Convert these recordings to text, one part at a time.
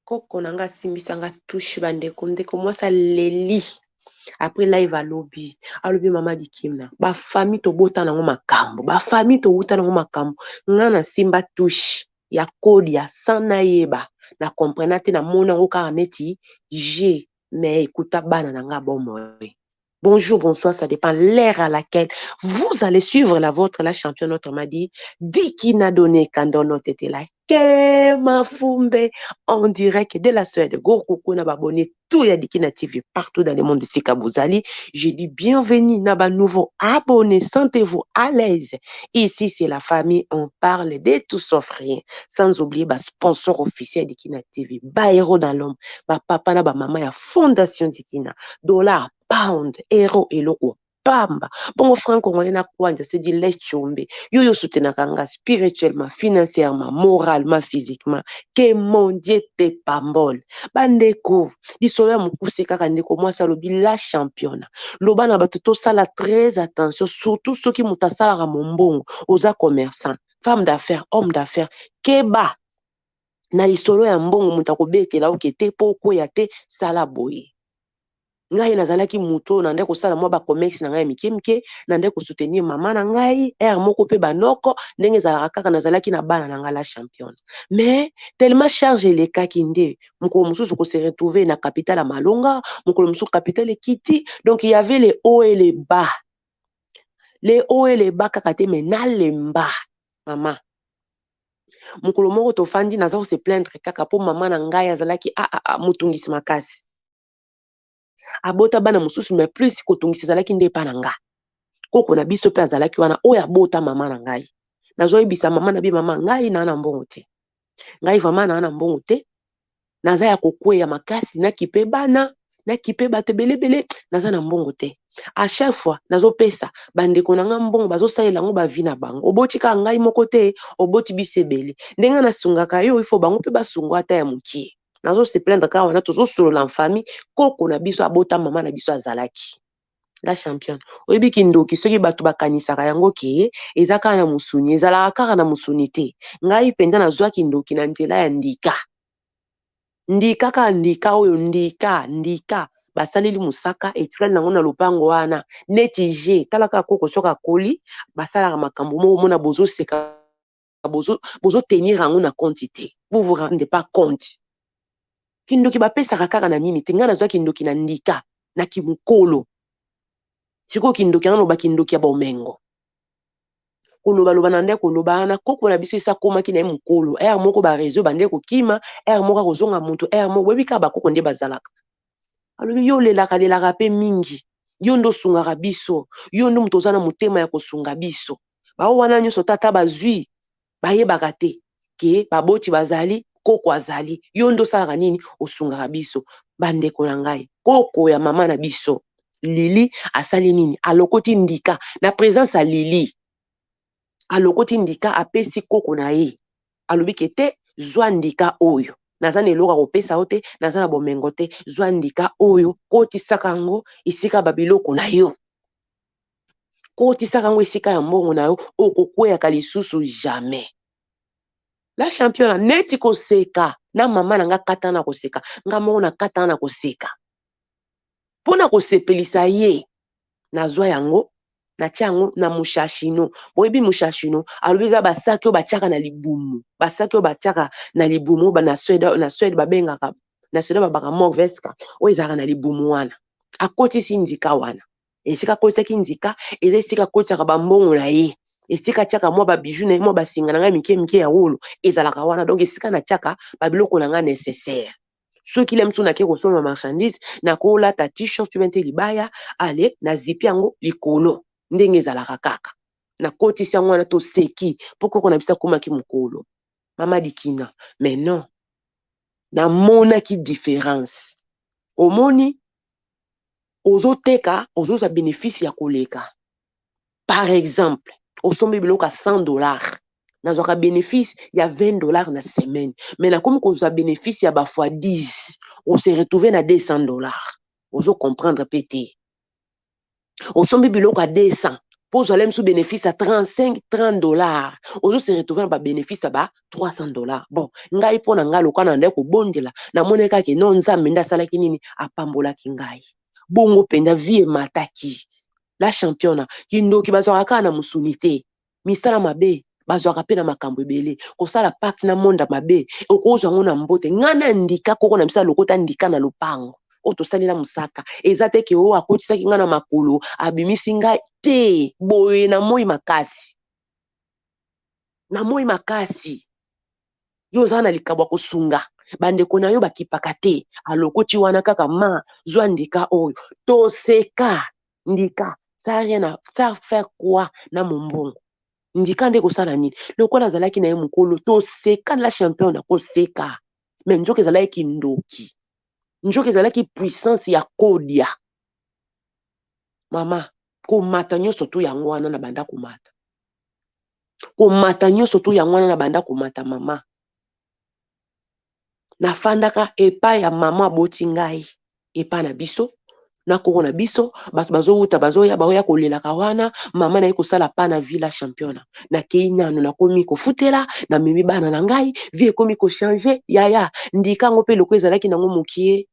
koko nanga simbisanga touche bandeko ndeko mwasa leli. Après live alobi mama dikimna ba famille to bota nango makambo ba famille to uta nango makambo ngana simba touche ya code ya sana yeba na comprendre te na mona ngo ka neti j'ai mais écoute bana nanga bomo. Bonjour, bonsoir, ça dépend l'ère à laquelle vous allez suivre la vôtre. La championne, notre m'a dit qui n'a donné quand notre était là. Kema Fumbe, en direct de la Suède. Gorkoko n'a abonné tout y a Dikina TV partout dans le monde de Sikabuzali. Je dis bienvenue, Naba nouveau abonné, sentez-vous à l'aise. Ici, c'est la famille, on parle de tout sauf rien. Sans oublier, sponsor officiel Dikina TV, héros dans l'homme, papa, na maman, ya fondation Dikina, dollar, pound, euro, eloko. Pamba. Bon, franc congolais na kwanja, c'est dit les chombe. Yo soutenaka nga spirituellement, financièrement, moralement, physiquement. Que mon Dieu te pambole. Bandeko, disolo ya mukuse kaka ndeko mwasa lobi la championne. Loba na bato to sala très attention, surtout ceux qui mutasala ka mombongo, oza commerçant, femme d'affaires, homme d'affaires, keba. Na lisolo ya mbongo mutako betela okete poko ya te sala boye. Ngai nazalaki muto na ndeko sala mwa ba commerce na ngai mike na ndeko soutenir mama na ngai moko pe banoko ndenge zalaka kaka nazalaki na bana na ngala championne. Mais tellement chargé les cas kinde mukolo mususu ko se retrouver na capitale à Malonga, mukolo mususu capitale Kiti, donc il y avait les hauts et les bas. Les hauts et les bas kaka te mais na lemba mama. Mukolo moko to fandi nazo se plaindre kaka po mama na ngai azalaki mutungisi makasi. Abota bana mususu mais plus kotungisi zalaki nde pa nanga. Koko na biso pe azalaki wana oya bota mama na ngai. Nazo yebisa mama na bi mama ngai na na mbongo te. Ngai vraiment na na mbongo te. Naza ya kokweya makasi na kipe bana, na kipe bato belebele, naza na mbongo te. À chaque fois nazo pesa bandeko na nga mbongo bazo salela ngo ba vi na bango. Oboti ka ngai moko te, oboti bisebele. Ndenga na sungaka yo il faut bango pe basungwa ata ya mukie. Nazo se plaindre ka wana tozo solo la famille koko na biso abota mama na biso azalaki. La championne. Oyebi kindoki soki bato bakanisaka yango ke ezaka na musuni ezalaka kaka na musuni te. Ngai penda na zwa kindoki na nzela ya ndika. Ndika ka ndika oyo ndika basaleli musaka etikali nango na lopango wana neti je talaka koko soka koli basalaka makambo moko mona bozo seka bozo tenir yango na quantité. Vous vous rendez pas compte. Kindoki bapesaka kaka na nini te nga nazwa kindoki na ndika na kimukolo. Siko kindoki ngano ba kindoki ya bomengo. Koloba na ndeko koloba na koko na biso isa koma kina mukolo. Moko ba réseau bande ko kima, moko kozonga muntu, moko webika ba koko nde bazalaka. Alobi yo lelaka pe mingi. Yo ndo sungaka biso. Yo ndo mutu ozana mutema ya kosunga biso. Ba wana nyoso tata bazwi. Ba yebaka te ke baboti bazali koko azali. Yo ndo salaka nini osungaka biso. Bandeko na ngai. Koko ya mama na biso. Lili asali nini alokoti ndika na présence à Lili alokoti ndika apesi koko na ye alobi kete zwa ndika oyo naza neloka kopesa ote naza na bomengo te zwa ndika oyo kotisaka ngo isika babiloko na yo kotisaka ngo isika ya mbongo na yo okokweyaka lisusu jamais. La championne neti koseka na mama na nga kata na koseka nga moko na kata na koseka pona kosepelisa ye nazwa yango na tiango na mushashino boyebi mushashino alobiza basaki o batiaka na libumu basaki o batiaka na libumu na Suède babengaka na Suède babaka morveska o ezaka na libumu wana akotisi ndika wana esika kotisaki ndika eza esika kotisaka bambongo na ye esika tiaka mwa babiju na ye mwa basinga na ngai mike ya wolo ezalaka wana donc esika na tiaka babiloko na ngai nécessaire. Ceux qui l'aiment sont qui consomment marchandise na kola ta t-shirt tu bente libaya ale na zipi yango likolo ndenge ezalaka kaka na kotisi yango wana to seki poko kona bisa koma ki mukolo mama dikina mais non na mona ki différence omoni ozoteka ozoza bénéfice ya koleka par exemple osombi biloko $100 nazwaka bénéfice ya $20 na semaine mais na komi kozwa bénéfice ya ba fois 10 on se retrouver na $200 ozo comprendre pété osombi biloko à 200 Pour aller sous bénéfice à 35, 30 dollars. Ozo se retrouver ba bénéfice à 300 dollars. Bon, ngai po na ngalo kana ndeko bondela. Na moneka ke non nzambe nda sala kinini apambola kingai. Bongo penda vie mataki. La championna kindoki bazwaka na musunité. Misala mabe bazwaka pe na makambo ebele. Kosala pacte na monde mabe. Okozwa ngona mbote. Ngana ndika koko na misala lokota ndika na lopango. Otosalela musaka eza te ke o akotisaki nga na makolo abimisi ngai te boye na moi makasi yo oza na likabwa kosunga bandeko na yo bakipaka te alokoti wana kaka ma zwa ndika oyo toseka ndika ça rien à faire quoi na mombongo ndika nde kosala nini lokola azalaki na ye mokolo toseka la championne koseka me nzoka ezalaki ndoki njoki ezalaki puissance ya kodia mama komata nyonso tu yango wana na banda komata komata nyonso tu yango wana na banda komata mama nafandaka epai ya mama aboti ngai epai na biso na koko na biso bato bazowuta bazoya baoya kolelaka wana mama na ye kosala pa na villa championna nakei nano nakomi kofutela na memi bana na ngai vie ekomi kochange yaya ndikango mpe loko ezalaki nango mokie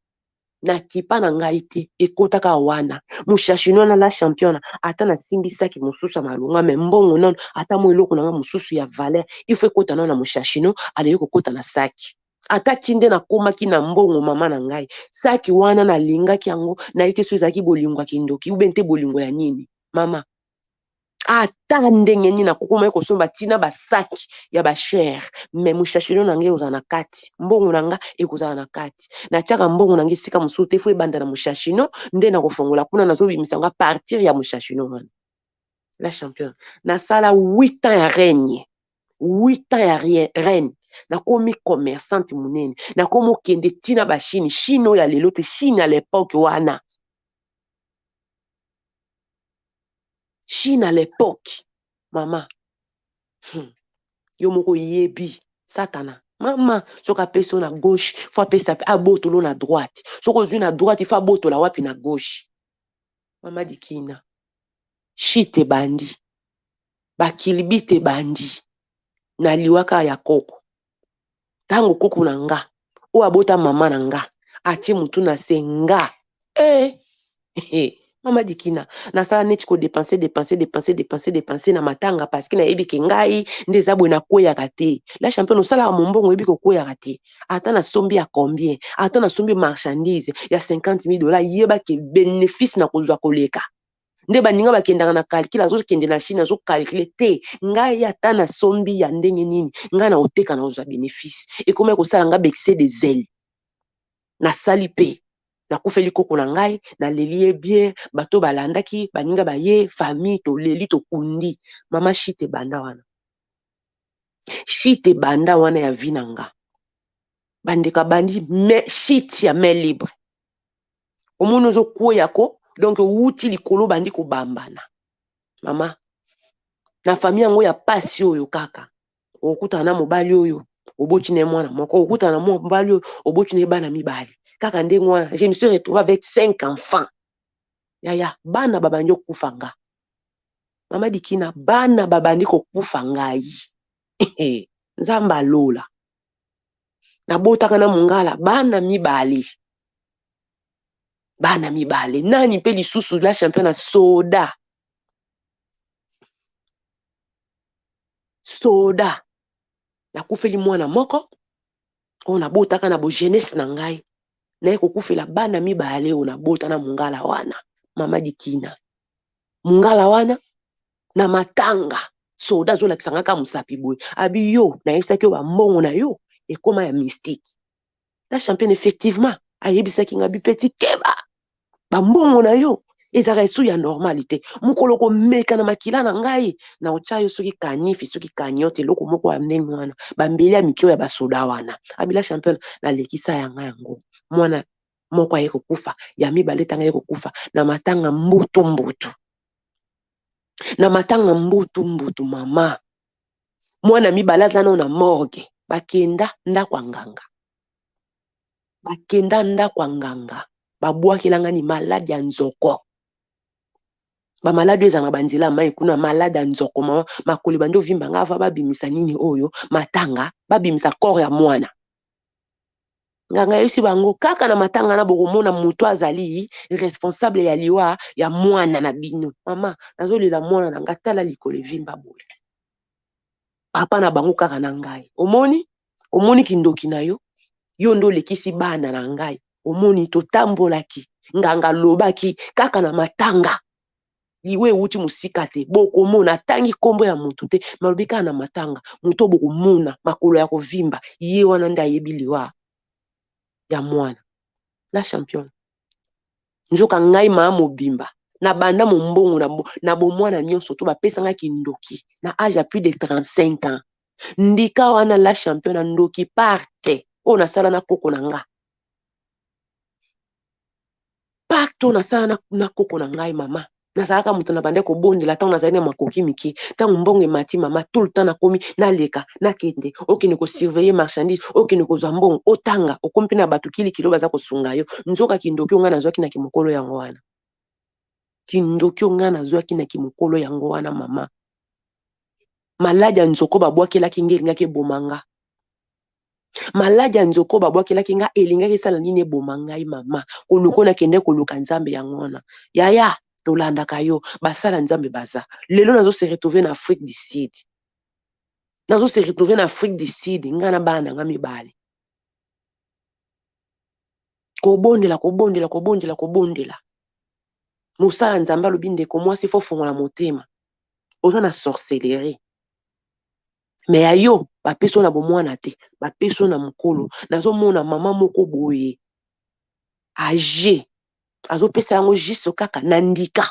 na kipa na ngai te ekotaka wana mushashino na la championna ata na simbisaki mosusu malunga me mbongo nono ata mo eloko na nga mosusu ya valeur il faut ekota na mushashino ale kokota na saki ata tinde na komaki na mbongo mama na ngai saki wana na lingaki yango na yite so ezaki bolingwa kindoki ubente bolingo ya nini mama ata ndenge nini na kokoma ekosomba tina basaki ya bashere me mushashino na ngai oza na kati mbongo na nga ekozala na kati natiaka mbongo na ngai esika mosusu te fo ebanda na mushashino nde na kofongola kuna nazobimisa nga partir ya mushashino wana la championne nasala 8 ans ya règne 8 ans ya reine nakomi commerçante munene nakomi okende tina bashine chine oyo ya lelo te chine à l'époque wana Chine à l'époque mama yo moko yebi satana mama soka peso na gauche faut pesa abotolo na droite soko ozwi na droite faut abotola wapi na gauche mama dikina shite bandi bakilibite bandi na liwaka ya koko tango koko na nga o abota mama na nga atie mutu na senga mama dikina nasala neti ko dépenser na matanga parce que na yebi ke ngai ndeza bwe na koyaka te la championne osala mombongo yebi ko koyaka te ata na sombi ya combien ata na sombi marchandise ya 50,000 dollars yeba ke bénéfice na kozwa koleka nde baninga bakendaka na calcul azokende na Chine azocalcule te ngai ata na sombi ya ndenge nini ngai na oteka na kozwa bénéfice ekoma kosala nga bexe des ailes nasali pe nakufeli koko na ngai naleli ye bien bato balandaki baninga baye famille toleli tokundi mama shite banda wana ya vi na nga bandeka bandi me shite ya main libre omoni ozokweyako donc wuti likolo bandi kobambana mama na famille yango ya pasi oyo kaka okutana na mobali oyo oboti na mwana moko okutana na mobali oyo oboti na bana mibali kaka ndenge wana je me suis retrouvée avec 5 enfants yaya bana babandi okufa nga mama dikina bana babandi kokufa ngai nzamba alola nabotaka na mongala bana mibali nani mpe lisusu la championne soda nakufeli mwana moko oyo nabotaka na bo jeunesse na ngai naye kokufela bana mibale oyo nabota na mongala wana mama dikina mongala wana na matanga soda azolakisa ngaka mosapi boye abi yo nayebisaki yo bambongo na yo ekoma ya mystique la championne effectivement ayebisaki nga bipeti keba bambongo na yo ezaka esu ya normalité mokolo komeka na makila na ngai na otya yo soki kanifi soki kanyote eloko moko ya ndenge wana bambeli ya mikio ya basoda wana abila championne nalekisa yanga yango mwana moko aye kokufa ya mibale tanga ye kokufa na matanga mbutu mama mwana mibale aza nao na morgue bakenda ndako ya nganga babwakelanga ni maladi ya nzoko ba malade ezanga banzela mai kuna malade nzoko mama makoli bando vimba nga va babimisa nini oyo matanga babimisa corps ya mwana nganga yesi bango kaka na matanga na bokomona mutu azali responsable ya liwa ya mwana na bino mama nazolela mwana na nga tala likolo vimba boye papa na bango kaka na ngai omoni kindoki na yo ndo lekisi bana na ngai omoni totambolaki nganga lobaki kaka na matanga liwe euti musika te bokomona tangi kombo ya mutu te malobi kaka na matanga mutu bokomona makolo ya kovimba ye wana nde ayebi liwa ya mwana la champion nzoka ngai maa mobimba na banda mombongo na bomwana nyonso to bapesangaki ndoki na âge ya plus de 35 ans ndika wana la champion na ndoki parte oyo nasala na koko na nga pacte oyo nasala na koko na ngai mama nazalaka moto na bande kobondela ntango nazali na makoki mike ntango mbongo emati mama tout le temps nakomi naleka nakende okende kosurveiller marchandise okende kozwa mbongo otanga okomi mpe na bato kilikilo baza kosunga yo nzoka kindoki onga nazwaki na kimokolo yango wana kindoki onga nazwaki na kimokolo yango wana mama maladi ya nzoko babwakelaki nge elingaki ebomanga maladi ya nzoko babwakelaki nga elingaki esala nini eboma ngai mama koluka nakende koluka nzambe yango wana yaya tolandaka yo basala nzambe baza lelo nazo se retrouver na Afrique du Sud nazo se retrouver na Afrique du Sud nga na bana nga mibale kobondela mosala nzambe alobi ndeko mwasi fo fongola motema oza na sorcellerie mais ya yo bapeso na bomwana te bapeso na mokolo nazomona mama moko boye age azopesa yango juste kaka na ndika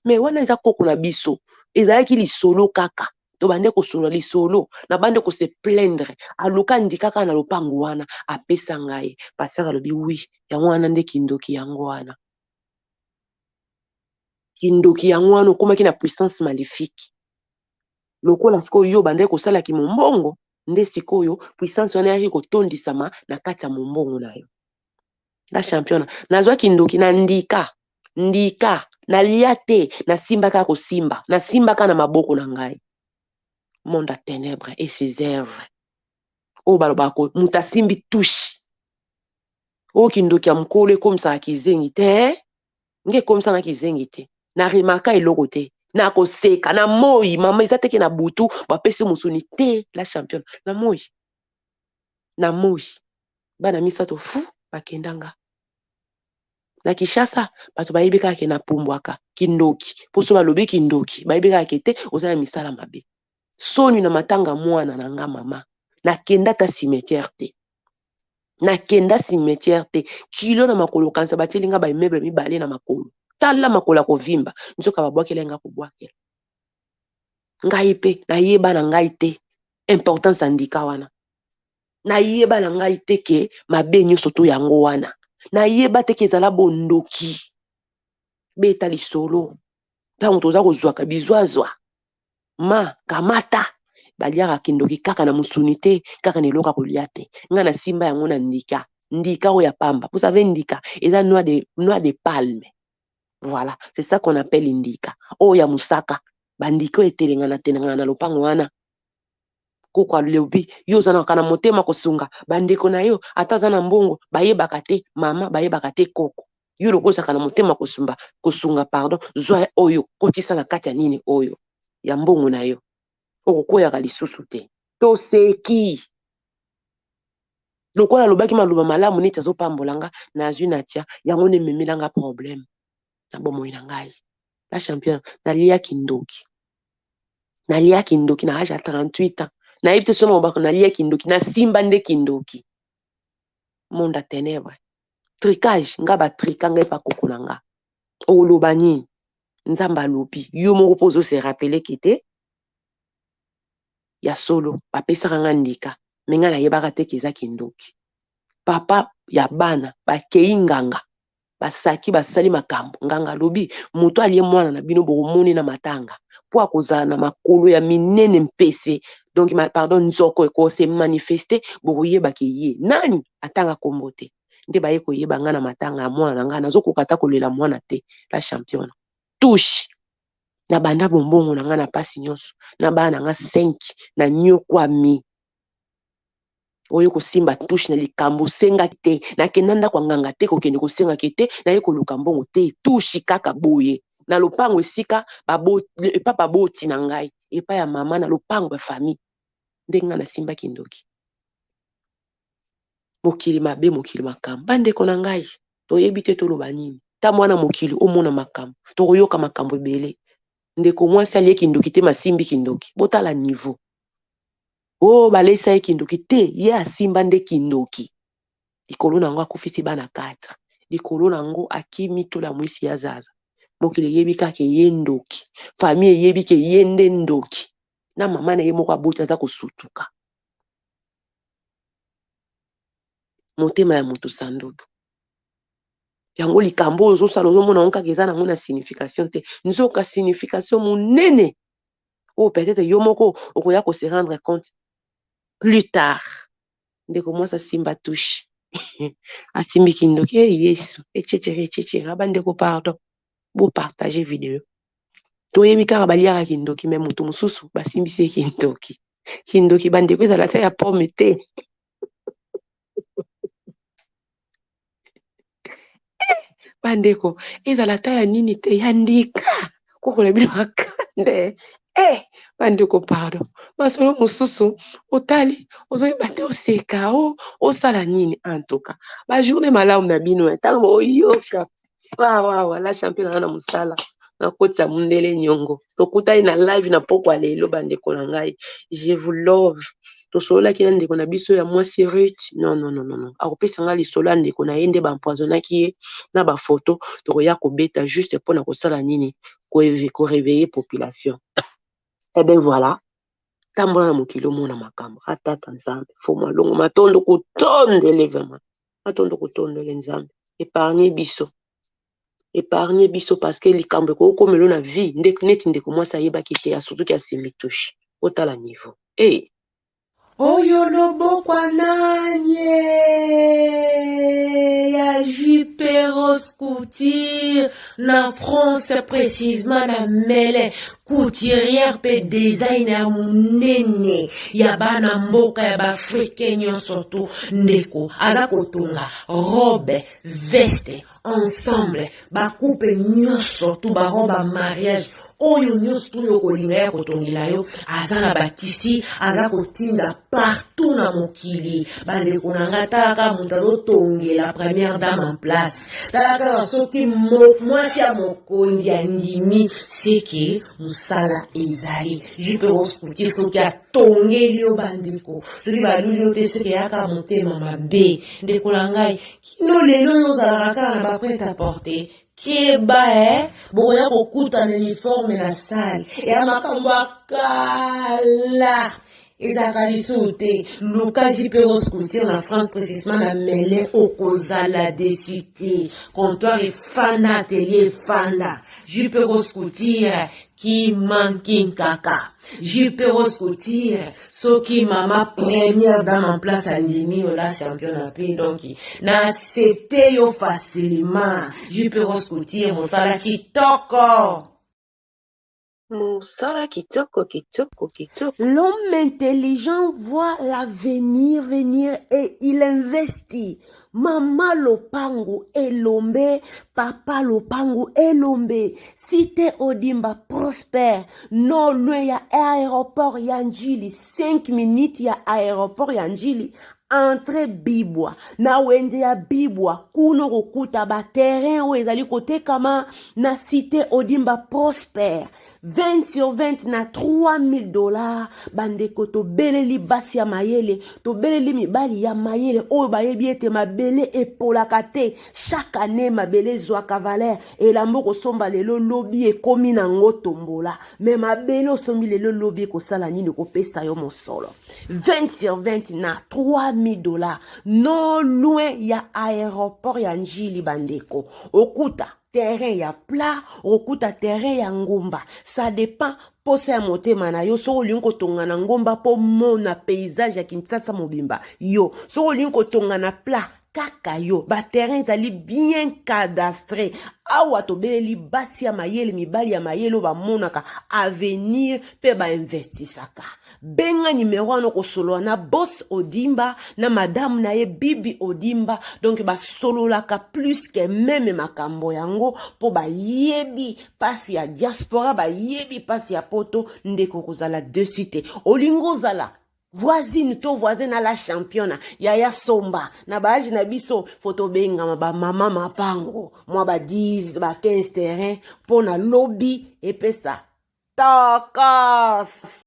mais wana eza koko na biso ezalaki lisolo kaka to bande kosolo lisolo na bande ko se plaindre aluka ndika kaka na lopango wana apesa ngai pasteur alobi oui yango wana nde kindoki yango wana okomaki na puissance maléfique lokola sikoyo yo bande kosalaki mombongo nde sikoyo puissance wana yaki kotondisama na kati ya mombongo na yo la champion nazwaki ndoki na ndika nalia te nasimbaka kosimba nasimbaka na maboko na ngai monde à ténèbres et ses œuvres oyo balobako mutu asimbi touche oyo kindoki ya mokolo ekomisaka kizengi te nge ekomisaka kizengi te na rimaka eloko te na koseka na moi mama eza teke na butu bapesi musuni te la champion na moi bana misato fu bakendanga na Kishasa bato bayebi kaka ke na pumbwaka kindoki poso balobi kindoki bayebi kaka ke te oza na misala mabe soni na matanga mwana na nga mama nakenda ta cimetière te kilo na makolo kanisa batelinga ba immeuble mibale na makolo tala makolo ya kovimba nzoka babwakela nga kobwakela ngai pe nayeba na ngai te importance andika wana nayeba na ngai te ke mabe nyonso to yango wana nayeba te ke ezala bondoki beta lisolo ntango toza kozwaka bizwazwa ma kamata baliaka kindoki kaka na musuni te kaka na eloko kolia te nga na simba yango na ndika oyo ya pamba vous savez ndika eza noix de palme voilà c'est ça qu'on appelle ndika oyo ya musaka bandika oyo etelengana na lopango wana koko alobi yo oza na motema kosunga bandeko na yo ata aza na mbongo bayebaka te mama bayebaka te koko yo lokozaka na motema kosunga pardon zwa oyo kotisa na kati ya nini oyo ya mbongo na yo okokoyaka lisusu te toseki lokola alobaki maloba malamu neti azopambolanga nazwi natia yango nde ememelanga problème na bomoi na ngai la champion naliaki ndoki na age ya 38 ans nayebi te so mobako naliaki ndoki nasimba nde kindoki monde à ténèbres tricage nga batrika ngai pa koko na nga oloba nini nzambe alobi yo moko mpo ozose rappele kete ya solo bapesaka nga ndika me nga nayebaka te ke eza kindoki papa ya bana bakei nganga basaki basali makambo nganga alobi moto alie mwana na bino bokomoni na matanga po akozala na makolo ya minene mpese donc pardon nzoko ekose manifeste bokoyebaki ye nani atanga kombo te nde baye koyeba nga na matanga ya mwana na nga nazokoka ta kolela mwana te la champion touche na banda bombongo na nga na pasi nyonso na bana nga 5 na nyokwami oyo kosimba touche na likambo senga te na kenanda kwa nganga te kokende kosenga kete na ye koluka mbongo te touche kaka boye na lopango esika papa boti na ngai epa ya mama na lopango ya famille ndenga na simba kindoki mokili mabe mokili makambo bandeko na ngai toyebi te toloba nini ta mwana mokili omona makambo tokoyoka makambo ebele ndeko mwasi alie kindoki te masimbi kindoki botala niveau balesa ye kindoki te ye asimba nde kindoki likolo nango akufisi bana 4 likolo nango akimi tola mwisi ya zaza mokili yebi kaka ye ndoki famille yebi ke ye nde ndoki na mama na ye moko aboti aza kosutuka motema ya moto sanduku yango likambo ozosala ozomona ngo kaka eza nango na signification te nzoka signification monene peut-être yo moko okoya ko se rendre compte plus tard ndeko mwasa simba touche asimbi kindoki yesu ecechere abandeko pardon bo partager vidéo toyebi kaka baliaka kindoki me moto mosusu basimbisi kindoki bandeko ezala ta ya pomme te bandeko ezala ta ya nini te ya ndika kokola bino akande bandeko pardon masolo mosusu otali ozoyeba te oseka osala nini antoka bajourne malamu na bino ntango oyoka wawa la champion na mosala nakotisa mundele nyongo tokutani na live na pokwa lelo bandeko na ngai je vous love tosololaki na ndeko na biso ya mwasi rich non akopesa nga lisolo ya ndeko na ye nde bampoisonaki ye na bafoto tokoya kobeta juste mpona kosala nini koréveiller population ben voilà tambola na mokili omona makambo atata nzambe foma longo matondo kutondele vraiment matondo kutondele nzambe épargne biso parce que likambo ekokomelo na vie neti ndeko mwasi ayebaki te surtout ki asimbi touche otala niveau oyo lobokwa nanye ya Jiperos Couture na France précisément na Mele couturière pe designer munene ya bana mboka ya baafrikain nyonso tu ndeko aza kotonga robe veste ensemble bakupe nyonso tu baroba mariage oyo nyonso tu yo kolinga ya kotongela yo aza na batisi aza kotinda partout na mokili bandeko na nga talaka moto azotongela première dame en place talaka soki mwasi ya mokonzi ya ndimi seke mosala ezali Jiperos Couture soki atongeli yo bandeko soki baluli yo te seke yaka motema mabe ndeko na ngai kino lelo yo ozalaka kaka na baprete à porter keba boya kokuta na uniforme na salle ya makambo akala ezalaka lisusu te luka Jiperos Couture na France précisément na Mele okozala desu te comptoir efanda atelier efanda Jiperos Couture ki mankin kaka Jiperos Couture soki mama première dame en place andimi ola champion na pe donc na accepte yo facilement Jiperos Couture mosala kitoko. Monsala kitoko. L'homme intelligent voit l'avenir venir et il investit. Mama lopango elombe, papa lopango elombe. Cité Odimba prospère. Non loin ya aéroport Yanjili. 5 minutes ya aéroport Yanjili. Entre Bibwa na wende ya Bibwa kuno kokuta ba terrain o ezali kote kama na cité Odimba prospère 20 sur 20 na $3000 bandeko to beleli basi ya mayele to beleli mibali ya mayele o bayebi ete mabele epolaka te chaque année mabele zwaka valeur elambo kosomba lelo lobi ekomi na ngo tombola mais mabele osombi lelo lobi kosala nini kopesa yo mosolo 20 sur 20 na $3000 non loin ya aéroport ya Njili bandeko okuta terrain ya plat okuta terrain ya ngomba ça dépend posa ya motema na yo soko olingi kotonga na ngomba po mona paysage ya Kinshasa mobimba yo soko olingi kotonga na plat kaka yo ba terrain ezali bien cadastré awa tobeleli basi ya mayele mibali ya mayele bamonaka avenir pe bainvestisaka. Benga numéro wana kosolola na boss Odimba na madame na ye Bibi Odimba, donc basololaka plus que même makambo yango po bayebi pasi ya diaspora, bayebi pasi ya poto ndeko kozala dessus te. Olingo zala voisine to voisin na la championna Yaya Somba na baaji na biso photo benga ba mama mapango moi ba 10 ba 15 terrain pour na lobby et pesa takas.